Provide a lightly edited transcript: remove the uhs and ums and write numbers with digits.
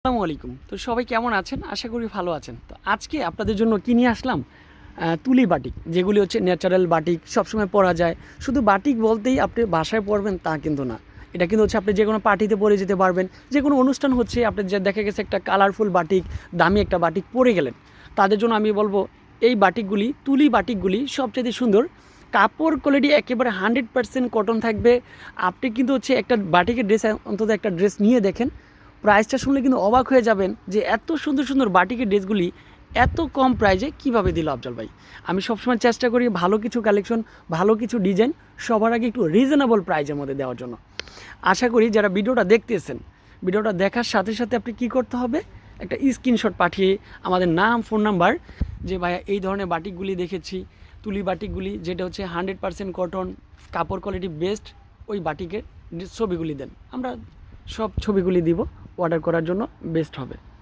আসসালামু আলাইকুম। তো সবাই কেমন আছেন? আশা করি ভালো আছেন। তো আজকে আপনাদের জন্য কি নিয়ে আসলাম? তুলি বাটিক, যেগুলি হচ্ছে ন্যাচারাল বাটিক, সবসময় পরা যায়। শুধু বাটিক বলতেই আপনি বাসায় পরবেন তা কিন্তু না। এটা কিন্তু হচ্ছে আপনি যেকোনো পার্টিতে পরে যেতে পারবেন। যেকোনো অনুষ্ঠান হচ্ছে আপনি যে দেখা গেছে একটা কালারফুল বাটিক, দামি একটা বাটিক পরে গেলেন। তাদের জন্য আমি বলব এই বাটিকগুলি, তুলি বাটিকগুলি সবচাইতে সুন্দর। কাপড় কোয়ালিটি একেবারে 100% কটন থাকবে। আপনি কিন্তু হচ্ছে একটা বাটিকের ড্রেস অন্তত একটা ড্রেস নিয়ে দেখেন। প্রাইসটা শুনলে কিন্তু অবাক হয়ে যাবেন যে এত সুন্দর সুন্দর বাটিকের ড্রেসগুলি এত কম প্রাইজে কিভাবে দিল আফজল ভাই। আমি সবসময় চেষ্টা করি ভালো কিছু কালেকশন, ভালো কিছু ডিজাইন সবার আগে একটু রিজনেবল প্রাইজের মধ্যে দেওয়ার জন্য। আশা করি যারা ভিডিওটা দেখতেছেন, ভিডিওটা দেখার সাথে সাথে আপনি কি করতে হবে, একটা স্ক্রিনশট পাঠিয়ে আমাদের নাম, ফোন নাম্বার, যে ভাইয়া এই ধরনের বাটিকগুলি দেখেছি, তুলি বাটিকগুলি যেটা হচ্ছে 100% কটন, কাপড় কোয়ালিটি বেস্ট, ওই বাটিকের ছবিগুলি দেন। আমরা সব ছবিগুলি দিব, অর্ডার করার জন্য বেস্ট হবে।